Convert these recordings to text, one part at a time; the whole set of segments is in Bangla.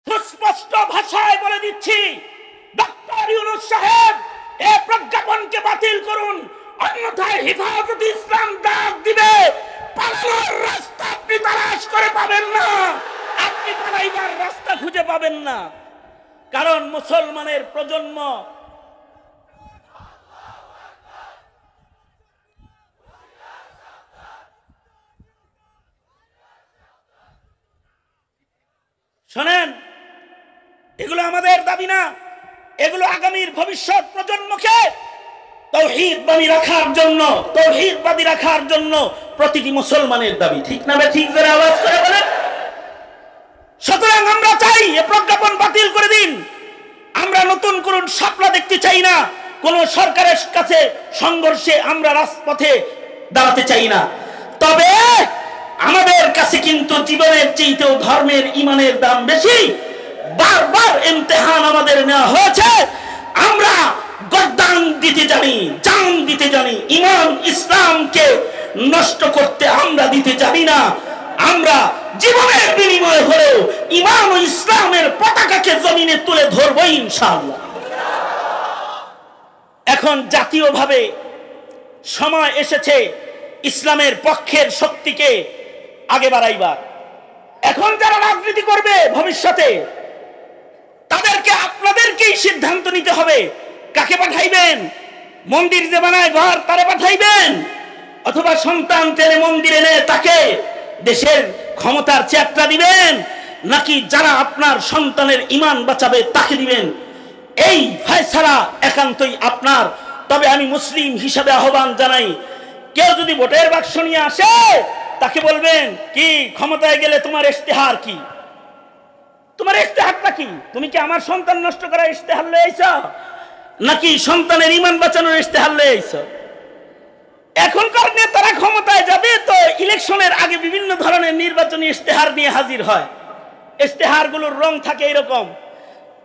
সুস্পষ্ট ভাষায় বলে দিচ্ছি, ডক্টর ইউনূস সাহেব এই প্রজ্ঞাপনকে বাতিল করুন, অন্যথায় হেফাজতে ইসলাম ডাক দিবে পালানোর রাস্তা আপনি তালাশ করে পাবেন না, আপনি পালাইবার রাস্তা খুঁজে পাবেন না। কারণ মুসলমানের প্রজন্ম শোনেন, এগুলো আমাদের দাবি না, এগুলো আগামীর ভবিষ্যৎ প্রজন্মকে তাওহীদবাদী রাখার জন্য প্রতিটি মুসলমানের দাবি। ঠিক না? ঠিক করে আওয়াজ করে বলেন। সুতরাং আমরা চাই এই প্রজ্ঞাপন বাতিল করে দিন। আমরা নতুন করুন শাপলা দেখতে চাই না, কোন সরকারের কাছে সংঘর্ষে আমরা রাজপথে দাঁড়াতে চাই না। তবে আমাদের কাছে কিন্তু জীবনের চেয়েও ধর্মের ইমানের দাম বেশি। বারবার ইমতিহান আমাদের নেওয়া হয়েছে, আমরা গর্দান দিতে জানি, জান দিতে জানি, ইমান ইসলামকে নষ্ট করতে আমরা দিতে জানি না। আমরা জীবনের বিনিময়ে হলেও ইমান ও ইসলামের পতাকাকে জমিনে তুলে ধরবো ইনশাআল্লাহ। এখন জাতীয়ভাবে সময় এসেছে ইসলামের পক্ষের শক্তিকে আগে বাড়াইবার। এখন যারা রাজনীতি করবে ভবিষ্যতে, তাদেরকে আপনাদেরকেই সিদ্ধান্ত নিতে হবে কাকে পাঠাইবেন। মন্দির যে বানায় ঘর তারে পাঠাইবেন, অথবা সন্তান টেনে মন্দিরে এনে তাকে দেশের ক্ষমতার চেয়ারটা দিবেন, নাকি যারা আপনার সন্তানের ইমান বাঁচাবে তাকে দিবেন। এই ফয়সালা একান্তই আপনার। তবে আমি মুসলিম হিসাবে আহ্বান জানাই, কেউ যদি ভোটের বাক্স নিয়ে আসে তাকে বলবেন কি ক্ষমতায় গেলে তোমার ইশতেহার কি, তোমার ইশতেহারটা কি? তুমি কি আমার সন্তান নষ্ট করার ইশতেহার লয়ে আইছো, নাকি সন্তানের ইমান বাঁচানোর ইশতেহার লয়ে আইছো? এখনকার নেতারা ক্ষমতায় যাবে তো ইলেকশনের আগে বিভিন্ন ধরনের নির্বাচনী ইশতেহার নিয়ে হাজির হয়। ইশতেহারগুলোর রং থাকে এরকম,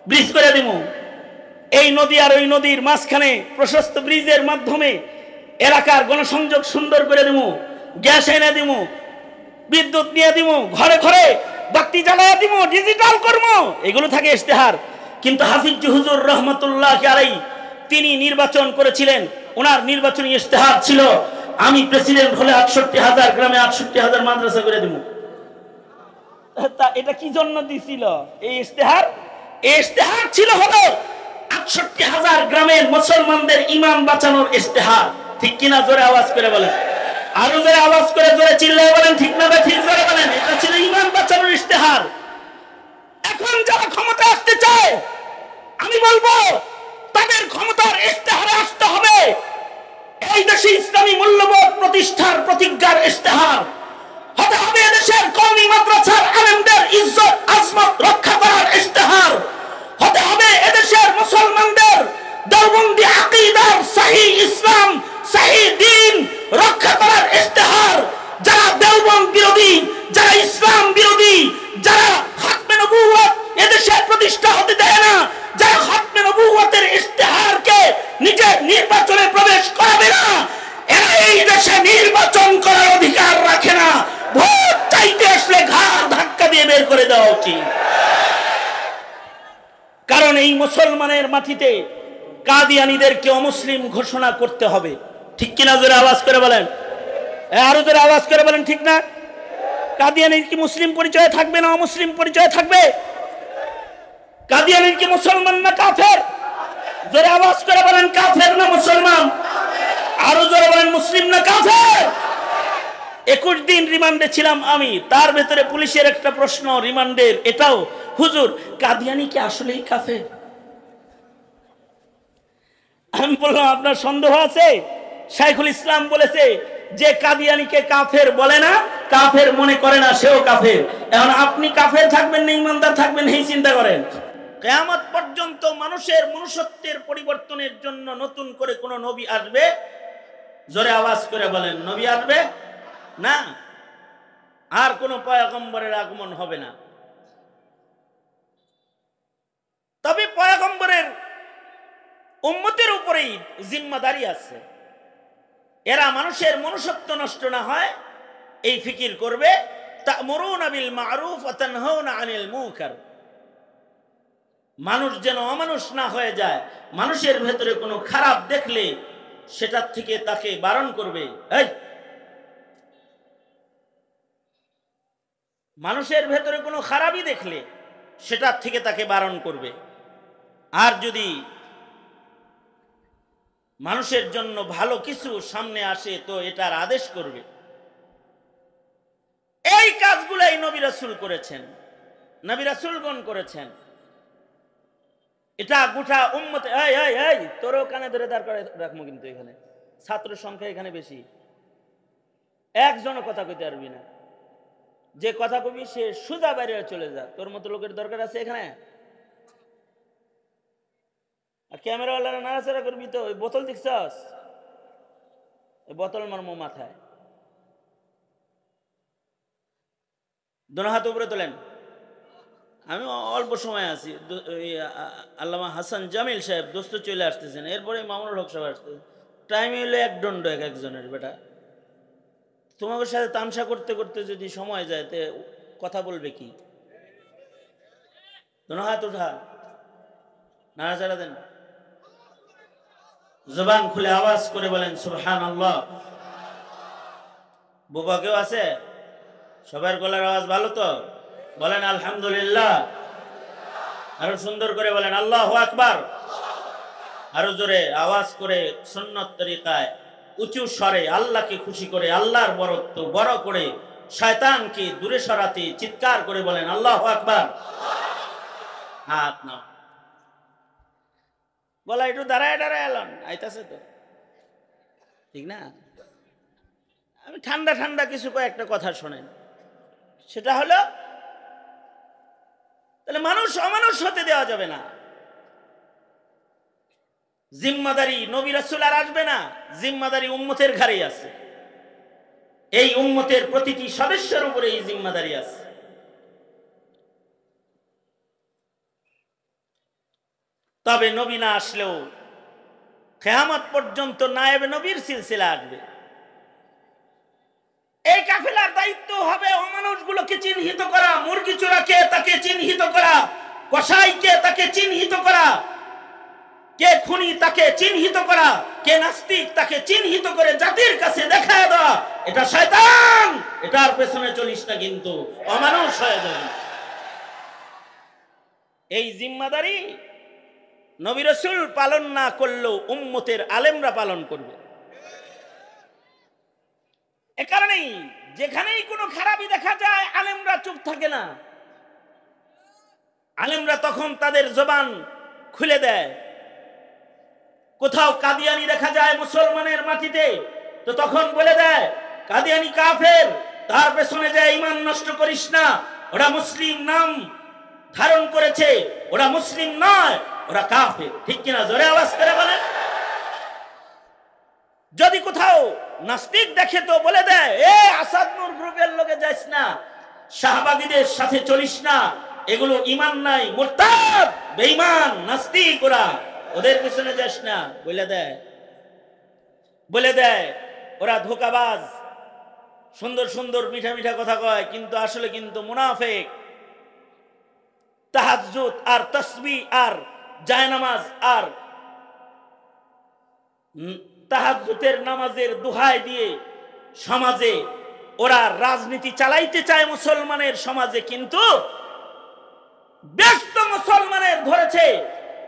ব্রিজ করে দিব, এই নদী আর ওই নদীর মাঝখানে প্রশস্ত ব্রিজের মাধ্যমে এলাকার গণসংযোগ সুন্দর করে দিব, গ্যাস এনে দিব, বিদ্যুৎ নিয়ে দিব, ঘরে ঘরে বাতি জ্বালায় দিব, ডিজিটাল কর্ম, এগুলো থাকে ইশতেহার। কিন্তু হাফিজ হুজুর রহমতুল্লাহ আলাইহি তিনি নির্বাচন করেছিলেন, ওনার নির্বাচনী ইশতেহার ছিল আমি প্রেসিডেন্ট হলে ৬৮,০০০ গ্রামে ৬৮,০০০ মাদ্রাসা করে দেব। এটা কি জন্য দিছিল এই ইশতেহার? এই ইশতেহার ছিল হলো ৬৮,০০০ গ্রামের মুসলমানদের ঈমান বাঁচানোর ইশতেহার। ঠিক কিনা? জোরে আওয়াজ করে বলেন, আরো জোরে আওয়াজ করে জোরে চিল্লায় বলেন ঠিক না? ঠিক জোরে বলেন। এটা ছিল ঈমান বাঁচানোর ইশতেহার। এখন যারা ক্ষমতা আসতে চায়, আমি বলবো তাদের ক্ষমতার ইশতেহারে আসতে হবে এই দেশে ইসলামী মূল্যবোধ প্রতিষ্ঠার প্রতিজ্ঞার ইশতেহার হতে হবে, এদেশের কওমি মাদ্রাসার আলেমদের ইজ্জত আজমত রক্ষা করার ইশতেহার হতে হবে, এদেশের মুসলমানদের দেওবন্দি আকীদার সহিহ ইসলাম সহিহ দ্বীন রক্ষা করার ইশতেহার। যারা দেওবন্দ বিরোধী, যারা ইসলাম বিরোধী, যারা খাতমে নবুওয়াত এদেশে প্রতিষ্ঠা হতে দেয় না, যারা খাতমে নবুওয়াতের ইশতেহারকে নিজের নির্বাচনে প্রবেশ করাবে না, এরা এই দেশে নির্বাচন করার অধিকার রাখে না। ভোট চাইতে আসলে ঘাড় ধাক্কা দিয়ে বের করে দেওয়া উচিত। কারণ এই মুসলমানের মাটিতে কাদিয়ানীদেরকে অমুসলিম ঘোষণা করতে হবে। ঠিক কিনা? জোরে আওয়াজ করে বলেন, আরো জোরে আওয়াজ করে বলেন ঠিক না? কাদিয়ানীর কি মুসলিম পরিচয় থাকবে না অমুসলিম পরিচয় থাকবে? কাদিয়ানীর কি মুসলমান না কাফের? জোরে আওয়াজ করে বলেন, কাফের না মুসলমান? আরো জোরে বলেন, মুসলিম না কাফের? 21 দিন রিমান্ডে ছিলাম আমি, তার ভেতরে পুলিশের একটা প্রশ্ন রিমান্ডের এটাও, হুজুর কাদিয়ানী কি আসলেই কাফের? আমি বললাম আপনার সন্দেহ আছে? শাইখুল ইসলাম বলেছে যে কাদিয়ানীকে কাফের বলে না, কাফের মনে করে না, সেও কাফের। এখন আপনি কাফের থাকবেন না ইমানদার থাকবেন, এই চিন্তা করেন। কিয়ামত পর্যন্ত মানুষের মনুষ্যত্বের পরিবর্তনের জন্য নতুন করে কোন নবী আসবে? জোরে আওয়াজ করে বলেন, নবী আসবে না, আর কোন পয়গম্বরের আগমন হবে না। তবে পয়গম্বরের উম্মতের উপরেই জিম্মাদারি আছে, এরা মানুষের মনুষ্যত্ব নষ্ট না হয় এই ফিকির করবে। তা'মুরুনা বিল মা'রুফ ওয়া তানহাউনা আনিল মুনকার, মানুষ যেন অমানুষ না হয়ে যায়। মানুষের ভেতরে কোনো খারাপ দেখলে সেটার থেকে তাকে বারণ করবে। এই মানুষের ভেতরে কোনো খারাপই দেখলে সেটার থেকে তাকে বারণ করবে। আর যদি মানুষের জন্য ভালো কিছু সামনে আসে তো এটার আদেশ করবে। এই কাজগুলাই নবী রাসূল করেছেন, নবী রাসূলগণ করেছেন। এটা গোটা উম্মতে এই এই এই তোরও কানে ধরে দাঁড় করে রাখবো, কিন্তু এখানে ছাত্র সংখ্যা এখানে বেশি, একজনও কথা কইতে পারবি না। যে কথা কবি সে সোজা বাইরে চলে যা, তোর মতো লোকের দরকার আছে এখানে। আর ক্যামেরাওয়ালারা নাড়াচাড়া করবি তো। ওই বোতল দেখছস, ওই বোতল মারমো মাথায়। দোনো হাত উপরে তোলেন। আমি অল্প সময় আছি। আল্লামা হাসান জামিল সাহেব দোস্ত চলে আসতেছেন, এরপরে মামুনুল হক সাহেব আসতেছেন। টাইম হইলো এক দণ্ড এক একজনের। বেটা তোমাদের সাথে তামসা করতে করতে যদি সময় যায় তে কথা বলবে কি? দোনো হাত উঠা, নাড়াচাড়া দেন, জবান খুলে আওয়াজ করে বলেন সুবহানাল্লাহ। বোবা কেউ আছে? সবার গলার আওয়াজ ভালো তো? বলেন আলহামদুলিল্লাহ। আরো সুন্দর করে বলেন আল্লাহু আকবার। আরো জোরে আওয়াজ করে সুন্নত তরিকায় উঁচু স্বরে আল্লাহকে খুশি করে, আল্লাহর বরত্ব বড় করে, শয়তানকে দূরে সরাতে চিৎকার করে বলেন আল্লাহু আকবার। হাত নাও, বলা একটু দাঁড়ায় দাঁড়ায় এলাম আইতাছে তো, ঠিক না? আমি ঠান্ডা ঠান্ডা কিছু কয়েকটা কথা শোনেন। সেটা হলো, তাহলে মানুষ অমানুষ হতে দেওয়া যাবে না। জিম্মাদারি নবী রাসূল আর আসবে না, জিম্মাদারি উম্মতের ঘাড়েই আছে। এই উম্মতের প্রতিটি সদস্যের উপরে এই জিম্মাদারি আছে। তবে নবী না আসলেও কিয়ামত পর্যন্ত নায়েবে নবীর সিলসিলা আসবে। এই কাফেলার দায়িত্ব হবে অমানুষগুলোকে চিহ্নিত করা, মুরগি চোরাকে তাকে চিহ্নিত করা, কসাইকে তাকে চিহ্নিত করা, কে খুনি তাকে চিহ্নিত করা, কে নাস্তিক তাকে চিহ্নিত করে জাতির কাছে দেখায় দেওয়া। এটা শয়তান, এটার পেছনে চলিস না, কিন্তু অমানুষ হয়ে যাবে। এই জিম্মাদারি নবী রাসূল পালন না করলেও উম্মতের আলেমরা পালন করবে। এ কারণেই যেখানেই কোনো খারাপি দেখা যায় আলেমরা চুপ থাকে না। আলেমরা তখন তাদের জবান খুলে দেয়। কোথাও কাদিয়ানি দেখা যায় মুসলমানের মাটিতে, তো তখন বলে দেয় কাদিয়ানি কাফের, তার পেছনে যায় ঈমান নষ্ট করিস না, ওরা মুসলিম নাম ধারণ করেছে, ওরা মুসলিম নয়, ওরা কাফের। ঠিক কিনা? জোরে আওয়াজ করে বলেন। যদি কোথাও নাস্তিক দেখে তো বলে দেয় এ আসাদ নূর গ্রুপের লোকে যাইস না, শাহবাগীদের সাথে চলিস না, এগুলো ঈমান নাই, মুরতাদ, বেঈমান, নাস্তিক, ওরা, ওদের পিছনে যাস না বলে দেয় ওরা ধোঁকাবাজ। সুন্দর সুন্দর মিঠা মিঠা কথা কয়, কিন্তু আসলে কিন্তু মুনাফিক। তাহাজ্জুদ আর তাসবিহ আর জায়নামাজ আর তাহাজ্জুদের নামাজের দোহাই দিয়ে সমাজে ওরা রাজনীতি চালাইতে চায় মুসলমানের সমাজে, কিন্তু ব্যস্ত মুসলমানের ধরেছে,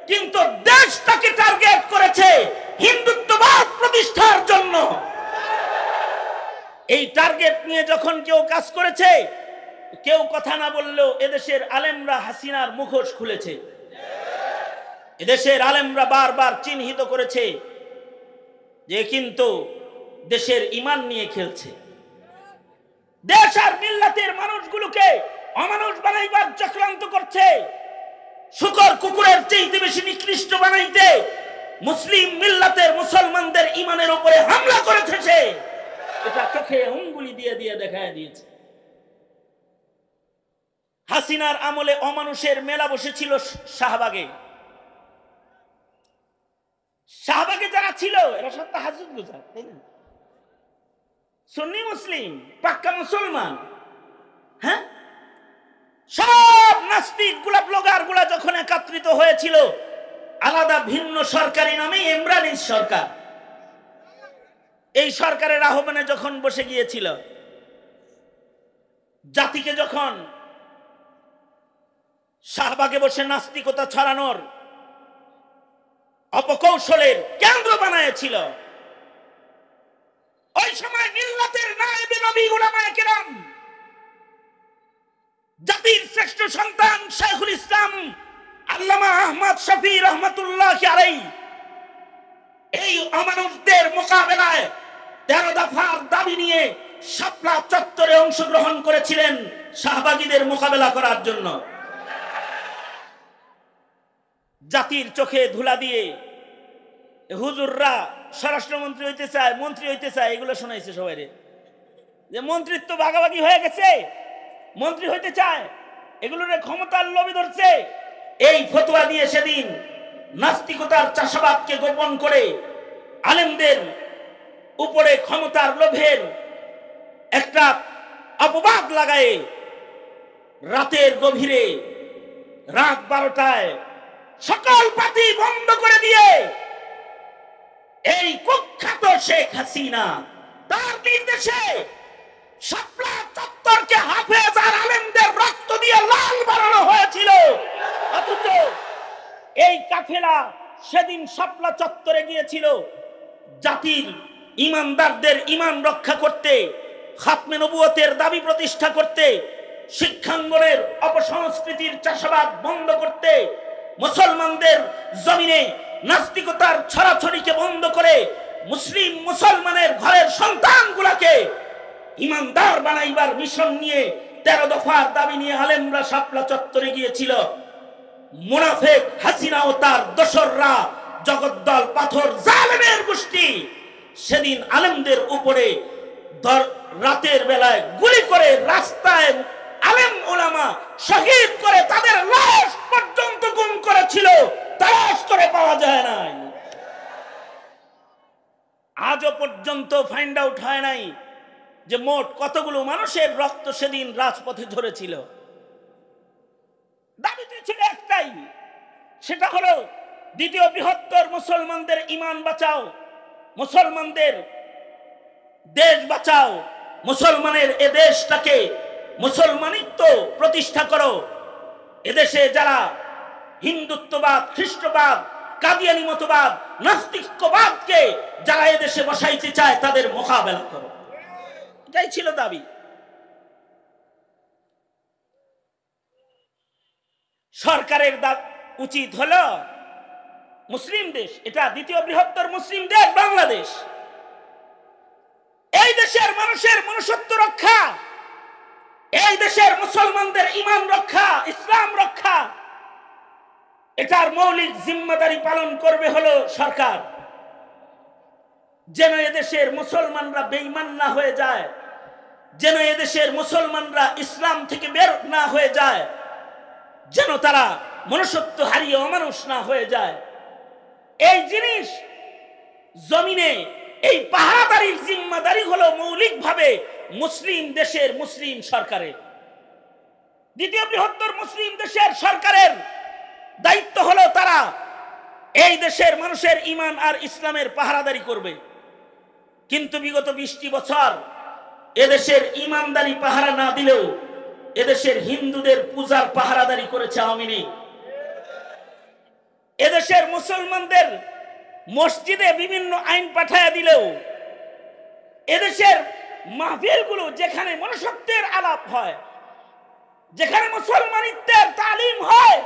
কিন্তু দেশটাকে টার্গেট করেছে হিন্দুত্ববাদ প্রতিষ্ঠার জন্য। এই টার্গেট নিয়ে যখন কেউ কাজ করেছে, কেউ কথা না বললেও এদেশের আলেমরা হাসিনার মুখোশ খুলেছে। এদেশের আলেমরা বারবার চিহ্নিত করেছে যে কিন্তু দেশের ঈমান নিয়ে খেলছে, দেশ আর মিল্লাতের মানুষগুলোকে অমানুষ বানাইবার চক্রান্ত করছে, শুকর কুকুরের চেয়ে বেশি নিকৃষ্ট বানাইতে মুসলিম মিল্লাতের মুসলমানদের ঈমানের উপরে হামলা করেছে। সে এটা চোখে আঙ্গুলি দিয়ে দিয়ে দেখায় দিয়েছে। হাসিনার আমলে অমানুষের মেলা বসেছিল শাহবাগে। শাহবাগে যারা ছিল এরা সব তাহাজ্জুদ গুজার, তাই না? সুন্নি মুসলিম, পাক্কা মুসলমান। হ্যাঁ, সব নাস্তিক গুলা ব্লগার গুলা যখন একত্রিত একত্রিত হয়েছিল আলাদা ভিন্ন সরকারি নামে ইমরানির সরকার। এই সরকারের আহ্বানে যখন বসে গিয়েছিল, জাতিকে যখন শাহবাগে বসে নাস্তিকতা ছড়ানোর অপকৌশলের কেন্দ্র বানায়েছিল, ওই সময় মিল্লাতের নায়েবে নবী উলামায়ে কেরাম, জাতির শ্রেষ্ঠ সন্তান শাইখুল ইসলাম আল্লামা আহমদ শফি রহমাতুল্লাহ আলাইহি এই অমানুষদের মোকাবেলায় 13 দফার দাবি নিয়ে শাপলা চত্বরে অংশগ্রহণ করেছিলেন শাহবাগীদের মোকাবেলা করার জন্য। জাতির চোখে ধুলা দিয়ে হুজুররা স্বরাষ্ট্রমন্ত্রী হইতে চায়, মন্ত্রী হইতে চায়, এগুলো শোনাইছে সবাই, যে মন্ত্রিত্ব ভাগাভাগি হয়ে গেছে, মন্ত্রী হইতে চায়, এগুলোর ক্ষমতার লোভে ধরছে। এই ফতোয়া দিয়ে সেদিন নাস্তিকতার চাষাবাদকে গোপন করে আলেমদের উপরে ক্ষমতার লোভের একটা অপবাদ লাগায়ে রাতের গভীরে রাত 12টায় সকল পাতি বন্ধ করে দিয়ে এই কুখ্যাত শেখ হাসিনা তার নির্দেশে শাপলা চত্বরকে হাফেজ আর আলেমদের রক্ত দিয়ে লাল বানানো হয়েছিল। অথচ এই কাফেলা সেদিন শাপলা চত্বরে গিয়েছিল জাতির ইমানদারদের ইমান রক্ষা করতে, খাতমে নবুয়তের দাবি প্রতিষ্ঠা করতে, শিক্ষাঙ্গনের অপসংস্কৃতির চাষাবাদ বন্ধ করতে, মুসলমানদের জমিনে নাস্তিকতার ছড়াছড়িকে বন্ধ করে মুসলিম মুসলমানের ঘরের সন্তানগুলোকে ইমানদার বানাইবার মিশন নিয়ে 13 দফার দাবি নিয়ে আলেমরা শাপলা চত্বরে গিয়েছিল। মুনাফিক হাসিনা ও তার দোসররা, জগদ্দল পাথর জালেমের গোষ্ঠী সেদিন আলেমদের উপরে রাতের বেলায় গুলি করে রাস্তায় আলেম ওলামা শহীদ করে তাদের লাশ পর্যন্ত গুম করেছিল, তালাশ করে পাওয়া যায় নাই। আজও পর্যন্ত ফাইন্ড আউট হয় নাই যে মোট কতগুলো মানুষের রক্ত সেদিন রাজপথে ঝরেছিল। দাবিতে ছিল একটাই, সেটা হলো দ্বিতীয় বৃহত্তর মুসলমানদের ঈমান বাঁচাও, মুসলমানদের দেশ বাঁচাও, মুসলমানের এ দেশটাকে মুসলমানিত্ব প্রতিষ্ঠা করো। এদেশে যারা হিন্দুত্ববাদ, খ্রিস্টবাদ, কাদিয়ানি মতবাদ, নাস্তিকবাদকে যারা এদেশে বসাইতে চায় তাদের মোকাবেলা করো, এটাই ছিল দাবি। সরকারের উচিত হলো মুসলিম দেশ, এটা দ্বিতীয় বৃহত্তর মুসলিম দেশ বাংলাদেশ, এই দেশের মানুষের মনুষ্যত্ব রক্ষা, এই দেশের মুসলমানদের ঈমান রক্ষা, ইসলাম রক্ষা, এটার মৌলিক জিম্মাদারি পালন করবে হলো সরকার। যেন এদেশের মুসলমানরা বেঈমান না হয়ে যায়, যেন এদেশের মুসলমানরা ইসলাম থেকে বের না হয়ে যায়, যেন তারা মনুষ্যত্ব হারিয়ে অমানুষ না হয়ে যায়, এই জিনিস জমিনে এই পাহারাদারির জিম্মাদারি হলো মৌলিকভাবে মুসলিম দেশের মুসলিম সরকারের। দ্বিতীয় বৃহত্তর মুসলিম দেশের সরকারের দায়িত্ব হলো তারা এই দেশের মানুষের ঈমান আর ইসলামের পাহারাদারি করবে। কিন্তু বিগত 20টি বছর এদেশের ঈমানদারি পাহারা না দিলেও এদেশের হিন্দুদের পূজার পাহারাদারি করেছে আওয়ামী লীগ। এদেশের মুসলমানদের মসজিদে বিভিন্ন আইন পাঠায়া দিলেও এদেশের মাহফিলগুলো যেখানে মনুষ্যত্বের আলাপ হয়, যেখানে মুসলমানিত্বের তালিম হয়,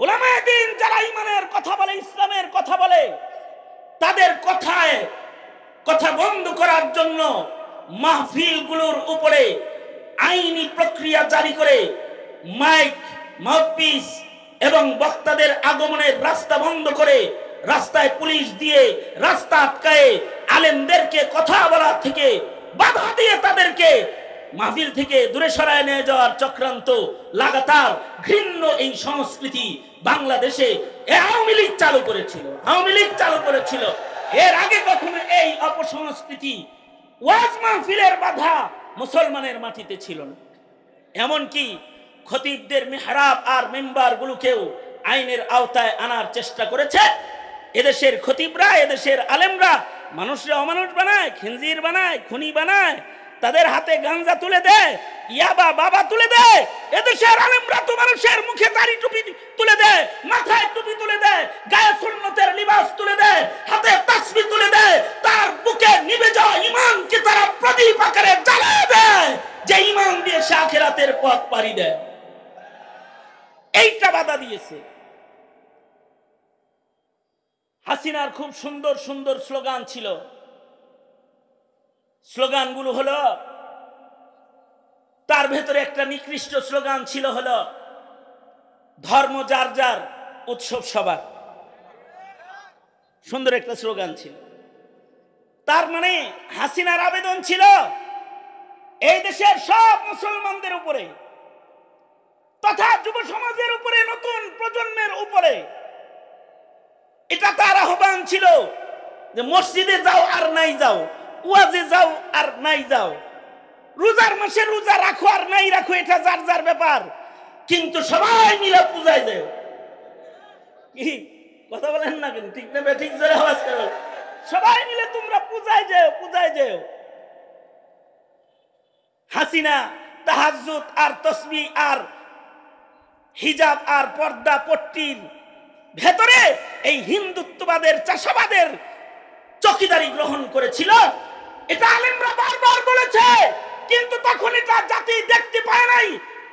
উলামায়ে দ্বীন যারা ঈমানের কথা বলে, ইসলামের কথা বলে, তাদের কথায় কথা বন্ধ করার জন্য মাহফিলগুলোর উপরে আইনি প্রক্রিয়া জারি করে মাইক, মাউথপিস এবং বক্তাদের আগমনের রাস্তা বন্ধ করে রাস্তায় পুলিশ দিয়ে রাস্তা আটকায়ে আলেমদেরকে কথা বলা থেকে বাধা দিয়ে তাদেরকে মাহফিল থেকে দূরে সরায় নিয়ে যাওয়ার চক্রান্ত লাগাতার ঘৃণ্য এই সংস্কৃতি বাংলাদেশে আওয়ামী লীগ চালু করেছিল। আওয়ামী লীগ চালু করেছিল। এর আগে কখনো এই অপসংস্কৃতি ওয়াজ মাহফিলের বাধা মুসলমানের মাটিতে ছিল না। এমনকি খতিবদের মিহরাব আর মেম্বারগুলোকেও আইনের আওতায় আনার চেষ্টা করেছে। এদেশের খতিবরা, এদেশের আলেমরা মানুষরা অমানুষ বানায়, খিনজির বানায়, খুনি বানায়, তাদের হাতে গাঞ্জা তুলে দেয়, ইয়াবা বাবা তুলে দেয়। এদেশের আলেমরা তো মানুষের মুখে দাড়ি টুপি তুলে দেয়, মাথায় টুপি তুলে দেয়, গায়ে সুন্নতের লিবাস তুলে দেয়, হাতে তাসবিহ তুলে দেয়, তার বুকে নিভে যাওয়া ঈমানকে তারা প্রদীপ আকারে জ্বালিয়ে দেয়, যে ঈমান দিয়ে সে আখিরাতের পথ পাড়ি দেয়। এইটা বাধা দিয়েছে। হাসিনার খুব সুন্দর সুন্দর স্লোগান ছিল। স্লোগানগুলো হলো, তার ভেতরে একটা নিকৃষ্ট স্লোগান ছিল হলো ধর্ম যার যার, উৎসব সবার। সুন্দর একটা স্লোগান ছিল। তার মানে হাসিনার আবেদন ছিল এই দেশের সব মুসলমানদের উপরে তথা যুব সমাজের উপরে, নতুন প্রজন্মের উপরে। এটা তার আহ্বান ছিল যে মসজিদে যাও আর নাই যাও, ওয়াজে যাও আর নাই যাও, রোজার মাসে রোজা রাখো আর নাই রাখো, এটা যার যার ব্যাপার, কিন্তু সবাই মিলে পূজায় যাও। কি কথা বলেন না কেন? ঠিক না ঠিক জোরে আওয়াজ করো। সবাই মিলে তোমরা পূজায় যাও, পূজায় যাও। হাসিনা তাহাজ্জুদ আর তাসবিহ আর হিজাব আর পর্দা পট্টির ভেতরে এই হিন্দুত্ববাদের, চাষাবাদের চকিদারি গ্রহণ করেছিল। এটা আলেমরা বারবার বলেছে, কিন্তু তখন এটা জাতি দেখতে পায় নাই।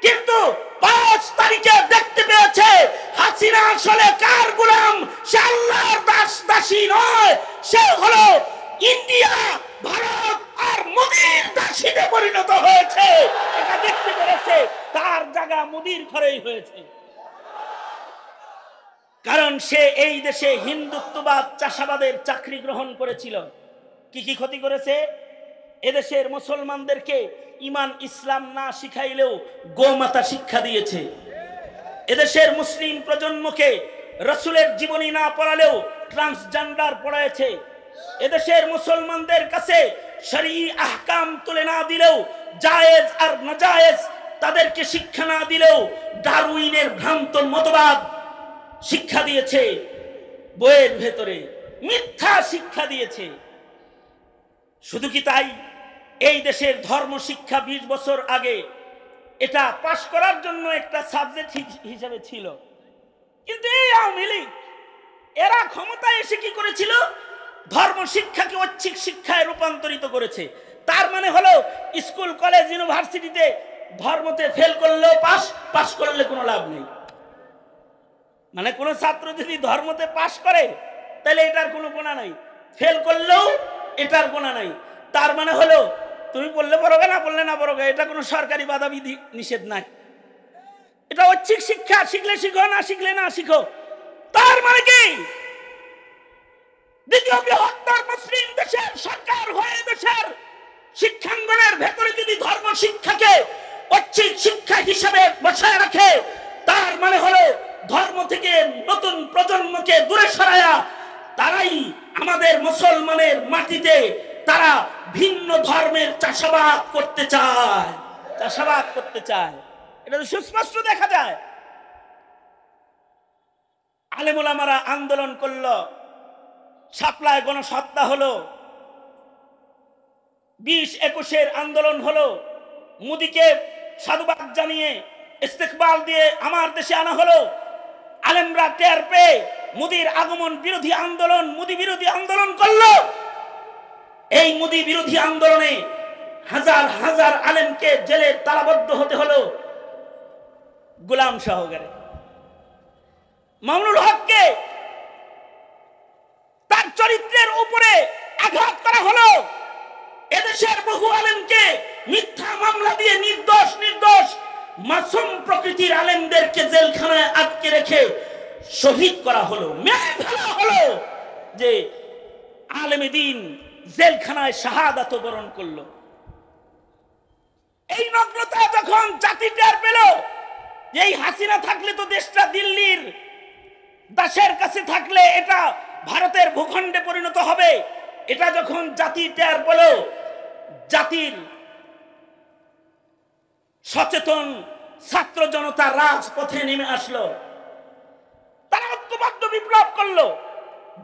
কিন্তু 5 তারিখে দেখতে পেয়েছে হাসিনা আসলে কার গোলাম। সে আল্লাহর দাস দাসী নয়, সে হলো ইন্ডিয়া, ভারত আর মোদির দাসীতে পরিণত হয়েছে। এটা দেখতে পেরেছে, তার জায়গা মোদির ঘরেই হয়েছে। কারণ সে এই দেশে হিন্দুত্ববাদ, চাষাবাদের চাকরি গ্রহণ করেছিল। কি কি ক্ষতি করেছে? এদেশের মুসলমানদেরকে ইমান ইসলাম না শিখাইলেও গোমাতা শিক্ষা দিয়েছে। এদেশের মুসলিম প্রজন্মকে রাসূলের জীবনী না পড়ালেও ট্রান্সজেন্ডার পড়াইছে। এদেশের মুসলমানদের কাছে শরঈ আহকাম তুলে না দিলেও, জায়েজ আর নাজায়েজ তাদেরকে শিক্ষা না দিলেও ডারউইনের ভ্রান্ত মতবাদ শিক্ষা দিয়েছে। বইয়ের ভেতরে মিথ্যা শিক্ষা দিয়েছে। শুধু কি তাই, এই দেশের ধর্ম শিক্ষা 20 বছর আগে এটা পাশ করার জন্য একটা সাবজেক্ট হিসেবে ছিল। কিন্তু এই আওয়ামী লীগ এরা ক্ষমতায় এসে কি করেছিল? ধর্ম শিক্ষাকে ঐচ্ছিক শিক্ষায় রূপান্তরিত করেছে। তার মানে হলো স্কুল, কলেজ, ইউনিভার্সিটিতে ধর্মতে ফেল করলেও পাস, পাস করলে কোনো লাভ নেই। মানে কোনো ছাত্র যদি ধর্মতে পাস করে তাহলে এটার কোনো গুণা নাই, ফেল করলেও এটার গুণা নাই। তার মানে হলো তুমি পড়লে পড়োগে, না পড়লে না পড়োগে, এটা কোনো সরকারি বাধা বিধি নিষেধ নাই। এটা ঐচ্ছিক শিক্ষা, শিখলে শিখো, না শিখলে না শিখো। তার মানে কি দ্বিতীয় বৃহত্তর মুসলিম দেশের সরকার হয়ে দেশের শিক্ষাঙ্গনের ভেতরে যদি ধর্ম শিক্ষাকে ঐচ্ছিক শিক্ষা হিসেবে বসায় রাখে, তার মানে হলো ধর্ম থেকে নতুন প্রজন্মকে দূরে সরায়া তারাই আমাদের মুসলমানের মাটিতে তারা ভিন্ন ধর্মের চাষাবাদ করতে চায়, চাষাবাদ করতে চায়। এটা তো সুস্পষ্ট দেখা যায়। আলেম ওলামারা আন্দোলন করলো, শাপলায় গণহত্যা হলো, 20-21-এর আন্দোলন হলো, মোদিকে সাধুবাদ জানিয়ে ইস্তেকবাল দিয়ে আমার দেশে আনা হলো। আলেমরা টের পেয়ে মোদির আগমন বিরোধী আন্দোলন, মোদি বিরোধী আন্দোলন করলো। এই মোদি বিরোধী আন্দোলনে হাজার হাজার আলেমকে জেলে তালাবদ্ধ হতে হলো গোলাম সহকারে। মামুনুল হককে তার চরিত্রের উপরে আঘাত করা হলো। এদেশের বহু আলেমকে মিথ্যা মামলা দিয়ে নির্দোষ নির্দোষ মাসুম প্রকৃতির আলেমদেরকে জেলখানায় আটকে রেখে শহীদ করা হলো, মেরে ফেলা হলো। যে আলেমে দ্বীন জেলখানায় শাহাদাত বরণ করলো। এই নগ্নতা যখন জাতি টের পেল যে এই হাসিনা থাকলে তো দেশটা দিল্লির দাসের কাছে থাকলে এটা ভারতের ভূখণ্ডে পরিণত হবে, এটা যখন জাতি টের পেল, জাতির সচেতন ছাত্র জনতা রাজপথে নেমে আসলো। করলো,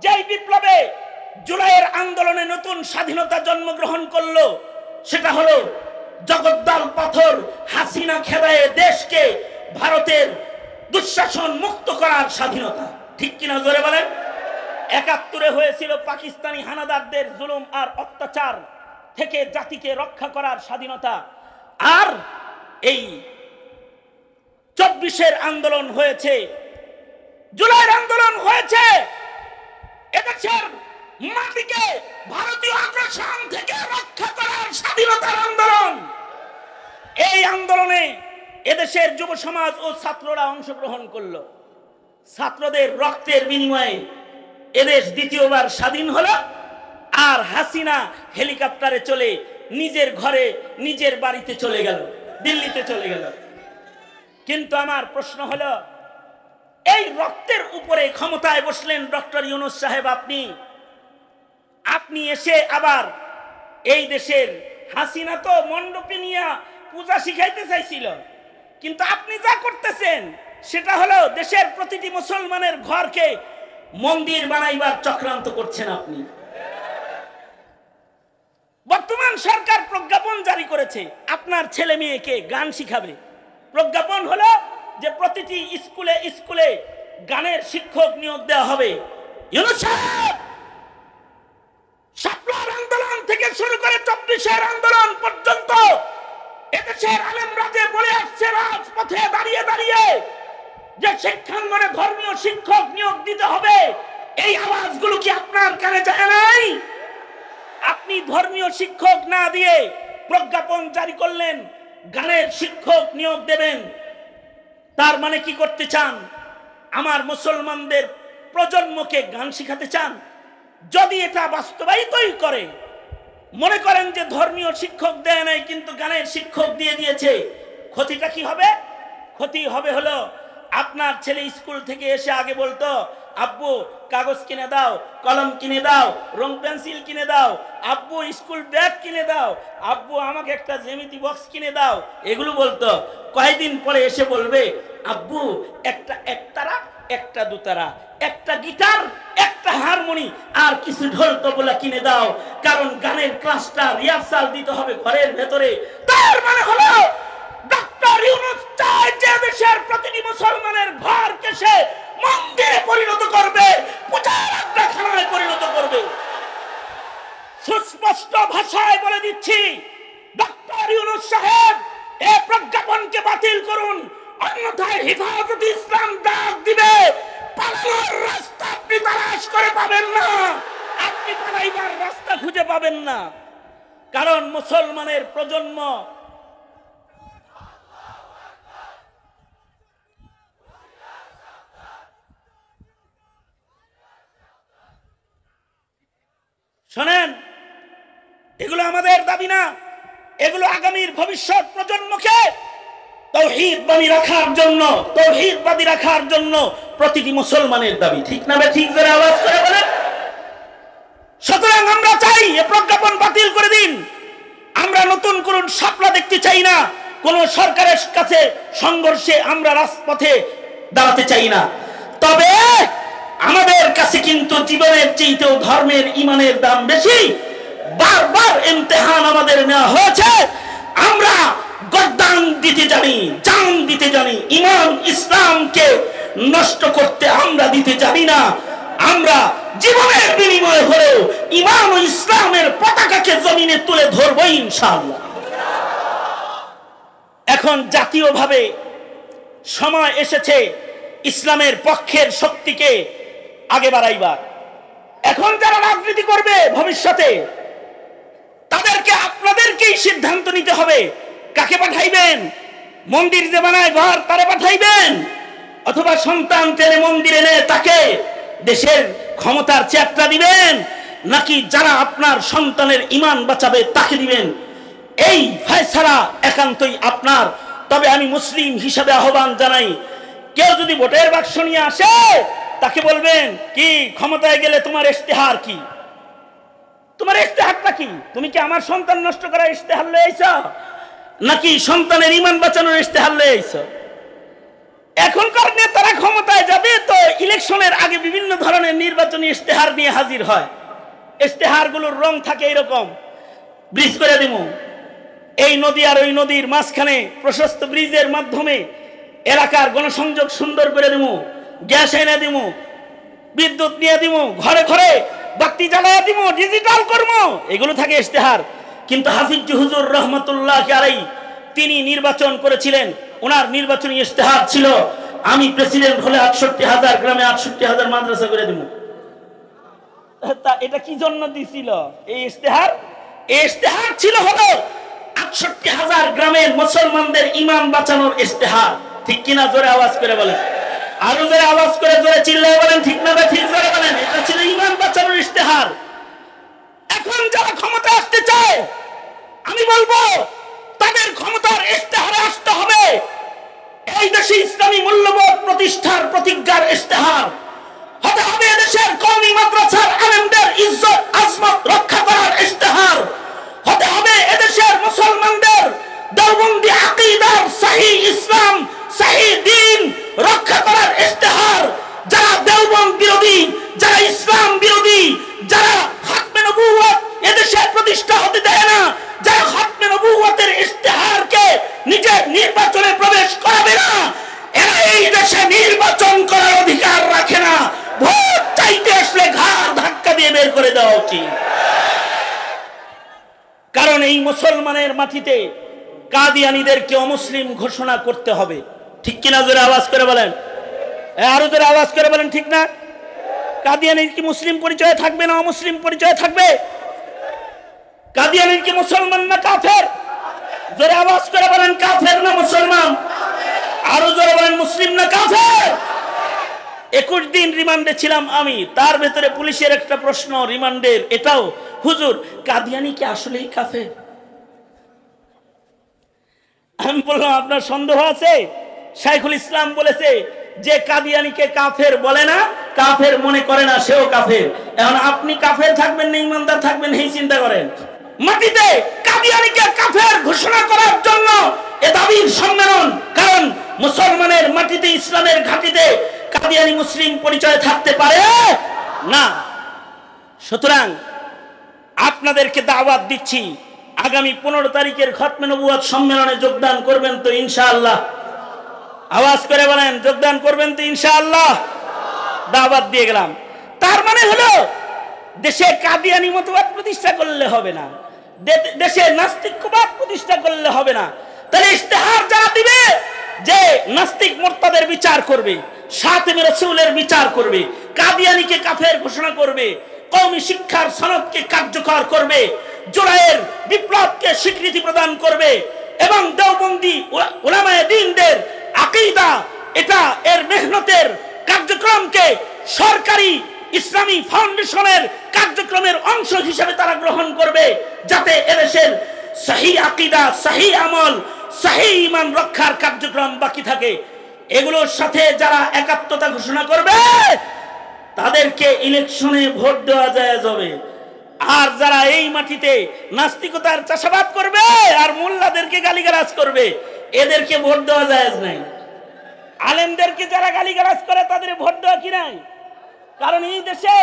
যেই বিপ্লবে জুলাইয়ের আন্দোলনে নতুন স্বাধীনতা জন্মগ্রহণ করলো, সেটা হলো জগদ্দল পাথর হাসিনা খেদায়ে দেশকে ভারতের দুঃশাসন মুক্ত করার স্বাধীনতা। ঠিক কিনা জোরে বলেন? ৭১ হয়েছিল পাকিস্তানি হানাদারদের জুলুম আর অত্যাচার থেকে জাতিকে রক্ষা করার স্বাধীনতা। আর এই ২৪-এর আন্দোলন হয়েছে, জুলাইয়ের আন্দোলন হয়েছে এদেশের মাটিকে ভারতীয় আগ্রাসন থেকে রক্ষা করার স্বাধীনতার আন্দোলন। এই আন্দোলনে এদেশের যুব সমাজ ও ছাত্ররা অংশগ্রহণ করলো। ছাত্রদের রক্তের বিনিময়ে এদেশ দ্বিতীয়বার স্বাধীন হলো। আর হাসিনা হেলিকপ্টারে চলে নিজের ঘরে নিজের বাড়িতে চলে গেল, দিল্লিতে চলে গেল। কিন্তু আমার প্রশ্ন হলো, এই রক্তের উপরে ক্ষমতায় বসলেন ডক্টর ইউনূস সাহেব, আপনি এসে আবার এই দেশের হাসিনা তো মণ্ডপে নিয়ে পূজা শিখাইতে চাইছিল, কিন্তু আপনি যা করতেছেন সেটা হলো দেশের প্রতিটি মুসলমানের ঘরকে মন্দির বানাইবার চক্রান্ত করছেন আপনি। বর্তমান সরকার প্রজ্ঞাপন জারি করেছে আপনার ছেলে মেয়েকে গান শিখাবে। প্রজ্ঞাপন হলো যে প্রতিটি স্কুলে স্কুলে গানের শিক্ষক নিয়োগ দেওয়া হবে। ইউনূস সাহেব, শাপলার আন্দোলন থেকে শুরু করে ২৪-এর আন্দোলন পর্যন্ত এদেশের আলেমরা যে বলে আসছে রাজপথে দাঁড়িয়ে দাঁড়িয়ে যে শিক্ষাঙ্গনে ধর্মীয় শিক্ষক নিয়োগ দিতে হবে, এই আওয়াজগুলো কি আপনার কানে যায় নাই? আপনি ধর্মীয় শিক্ষক না দিয়ে প্রজ্ঞাপন জারি করলেন গানের শিক্ষক নিয়োগ দেবেন। তার মানে কি করতে চান? আমার মুসলমানদের প্রজন্মকে গান শিখাতে চান? যদি এটা বাস্তবায়িতই করে, মনে করেন যে ধর্মীয় শিক্ষক দেয় নাই কিন্তু গানের শিক্ষক দিয়ে দিয়েছে, ক্ষতিটা কি হবে? ক্ষতি হবে হলো আপনার ছেলে স্কুল থেকে এসে আগে বলতো, আব্বু কাগজ কিনে দাও, কলম কিনে দাও, রং পেন্সিল কিনে দাও, আব্বু স্কুল ব্যাগ কিনে দাও, আব্বু আমাকে একটা জ্যামিতি বক্স কিনে দাও, এগুলো বলতো। কয়েকদিন পরে এসে বলবে, আব্বু একটা একতারা, একটা দুতারা, একটা গিটার, একটা হারমোনি আর কিছু ঢোল তবলা কিনে দাও, কারণ গানের ক্লাসটা রিহার্সাল দিতে হবে ঘরের ভেতরে। তার মানে হলো ডক্টর ইউনূস চায় যে দেশের প্রতিটি মুসলমানের ঘরকে সে মন্দিরে পরিণত করবে, পূজার আড্ডাখানায় পরিণত করবে। সুস্পষ্ট ভাষায় বলে দিচ্ছি, ডক্টর ইউনূস সাহেব এই প্রজ্ঞাপনকে বাতিল করুন, অন্যথায় হেফাজতে ইসলাম ডাক দিবে। পালানোর রাস্তা আপনি তালাশ করে পাবেন না, আপনি পালাইবার রাস্তা খুঁজে পাবেন না, কারণ মুসলমানের প্রজন্ম শোনেন, এগুলো আমাদের দাবি না, এগুলো আগামীর ভবিষ্যৎ প্রজন্মকে তাওহীদবাদী রাখার জন্য, তাওহীদবাদী রাখার জন্য প্রতিটি মুসলমানের দাবি। ঠিক না বে ঠিক? যারা আওয়াজ করে বলেন। সুতরাং আমরা চাই এই প্রজ্ঞাপন বাতিল করে দিন। আমরা নতুন কোন শাপলা দেখতে চাই না, কোন সরকারের কাছে সংঘর্ষে আমরা রাজপথে দাঁড়াতে চাই না। তবে আমাদের কাছে কিন্তু জীবনের চেয়েও ধর্মের ইমানের দাম বেশি। বারবার ইমতিহান আমাদের নেওয়া হয়েছে, আমরা গর্দান দিতে জানি, জান দিতে জানি, ইমান ইসলামকে নষ্ট করতে আমরা দিতে জানি না। আমরা জীবনের বিনিময়ে হলেও ইমান ও ইসলামের পতাকাকে জমিনে তুলে ধরবো ইনশাআল্লাহ। এখন জাতীয়ভাবে সময় এসেছে ইসলামের পক্ষের শক্তিকে আগে বাড়াইবার। এখন যারা রাজনীতি করবে ভবিষ্যতে, তাদেরকে আপনাদেরকেই সিদ্ধান্ত নিতে হবে কাকে পাঠাইবেন। মন্দির যে বানায় ঘর তারে পাঠাইবেন, অথবা সন্তান টেনে মন্দিরে এনে তাকে দেশের ক্ষমতার চেয়ারটা দিবেন, নাকি যারা আপনার সন্তানের ঈমান বাঁচাবে তাকে দিবেন। এই ফয়সালা একান্তই আপনার। তবে আমি মুসলিম হিসাবে আহ্বান জানাই, কেউ যদি ভোটের বাক্স নিয়ে আসে তাকে বলবেন, কি ক্ষমতায় গেলে তোমার ইশতেহার কি? তোমার ইশতেহারটা কি? তুমি কি আমার সন্তান নষ্ট করার ইশতেহার লয়ে আইছো, নাকি সন্তানের ঈমান বাঁচানোর ইশতেহার লয়ে আইছো? এখনকার নেতারা ক্ষমতায় যাবে তো ইলেকশন ইলেকশনের আগে বিভিন্ন ধরনের নির্বাচনী ইশতেহার নিয়ে হাজির হয়। ইশতেহারগুলোর রং থাকে এরকম, ব্রিজ করে দিব, এই নদী আর ওই নদীর মাঝখানে প্রশস্ত ব্রিজের মাধ্যমে এলাকার গণসংযোগ সুন্দর করে দিব, গ্যাস এনে দিব, বিদ্যুৎ নিয়ে দিব, ঘরে ঘরে বাতি জ্বালায় দিব, ডিজিটাল কর্ম, এগুলো থাকে ইশতেহার। কিন্তু হাফিজ হুজুর রহমতুল্লাহ আলাইহি তিনি নির্বাচন করেছিলেন, ওনার নির্বাচনী ইশতেহার ছিল আমি প্রেসিডেন্ট হলে ৬৮,০০০ গ্রামে ৬৮,০০০ মাদ্রাসা করে দিব। তা এটা কি জন্য দিছিল এই ইশতেহার? এই ইশতেহার ছিল হলো ৬৮,০০০ গ্রামের মুসলমানদের ঈমান বাঁচানোর ইশতেহার। ঠিক কিনা? জোরে আওয়াজ করে বলেন, আরো জোরে আওয়াজ করে জোরে চিল্লায় বলেন, ঠিক না? ঠিক জোরে বলেন। এটা ছিল ঈমান বাঁচানোর ইশতেহার। এখন যারা ক্ষমতা আসতে চায়, আমি বলবো তাদের ক্ষমতার ইশতেহারে আসতে হবে এই দেশে ইসলামী মূল্যবোধ প্রতিষ্ঠার প্রতিজ্ঞার ইশতেহার, হতে হবে এদেশের কওমি মাদ্রাসার আলেমদের ইজ্জত আজমত রক্ষা করার ইশতেহার, হতে হবে এদেশের মুসলমানদের দেওবন্দি আকীদার সহি ইসলাম সহি দ্বীন রক্ষা করার ইশতেহার। যারা দেওবন্দ বিরোধী, যারা ইসলাম বিরোধী, যারা খাতমে নবুয়ত এদেশে প্রতিষ্ঠা হতে দেয় না, যারা খাতমে নবুয়তের ইশতেহারকে নিজের নির্বাচনে প্রবেশ করাবে না, এরা এই দেশে নির্বাচন করার অধিকার রাখে না। ভোট চাইতে আসলে ঘাড় ধাক্কা দিয়ে বের করে দেওয়া উচিত। কারণ এই মুসলমানের মাটিতে কাদিয়ানীদেরকে অমুসলিম ঘোষণা করতে হবে। ঠিক কিনা? জোরে আওয়াজ করে বলেন, আরো জোরে আওয়াজ করে বলেন, ঠিক না? কাদিয়ানীর কি মুসলিম পরিচয় থাকবে না অমুসলিম পরিচয় থাকবে? কাদিয়ানীর কি মুসলমান না কাফের? জোরে আওয়াজ করে বলেন, কাফের না মুসলমান? আরো জোরে বলেন, মুসলিম না কাফের? 21 দিন রিমান্ডে ছিলাম আমি, তার ভেতরে পুলিশের একটা প্রশ্ন রিমান্ডের এটাও, হুজুর কাদিয়ানী কি আসলেই কাফের? আমি বললাম আপনার সন্দেহ আছে? শাইখুল ইসলাম বলেছে যে কাদিয়ানীকে কাফের বলে না, কাফের মনে করে না, সেও কাফের। এখন আপনি কাফের থাকবেন না ইমানদার থাকবেন, এই চিন্তা করেন। মাটিতে কাদিয়ানীকে কাফের ঘোষণা করার জন্য এ দাবির সম্মেলন। কারণ মুসলমানের মাটিতে, ইসলামের ঘাঁটিতে কাদিয়ানী মুসলিম পরিচয় থাকতে পারে না। সুতরাং আপনাদেরকে দাওয়াত দিচ্ছি, আগামী 15 তারিখের খতমে নবুয়ত সম্মেলনে যোগদান করবেন তো ইনশাআল্লাহ? আওয়াজ করে বলেন, যোগদান করবেন তো ইনশাআল্লাহ? দাওয়াত দিয়ে গেলাম। তার মানে হলো দেশে কাদিয়ানী মতবাদ প্রতিষ্ঠা করলে হবে না, দেশে নাস্তিকবাদ প্রতিষ্ঠা করলে হবে না। তাহলে ইশতেহার যারা দিবে যে নাস্তিক মুরতাদের বিচার করবে, শাতিম রাসূলের বিচার করবে, কাদিয়ানীকে কাফের ঘোষণা করবে, কওমি শিক্ষার সনদকে কার্যকর করবে, জুলাইয়ের বিপ্লবকে স্বীকৃতি প্রদান করবে এবং দেওবন্দি উলামায়ে দ্বীনদের আকীদা, এটা এর মেহনতের কার্যক্রমকে সরকারি ইসলামী ফাউন্ডেশনের কার্যক্রমের অংশ হিসেবে তারা গ্রহণ করবে, যাতে এদেশের সহি আকীদা, সহি আমল, সহি ঈমান রক্ষার কার্যক্রম বাকি থাকে। এগুলোর সাথে যারা একাত্মতা ঘোষণা করবে তাদেরকে ইলেকশনে ভোট দেওয়া যায় যাবে। আর যারা এই মাটিতে নাস্তিকতার চাষাবাদ করবে আর মোল্লাদেরকে গালিগালাজ করবে, এদেরকে ভোট দেওয়া যায় নাই। আলেমদেরকে যারা গালিগালাজ করে তাদের ভোট দেওয়া কি নাই? কারণ এই দেশে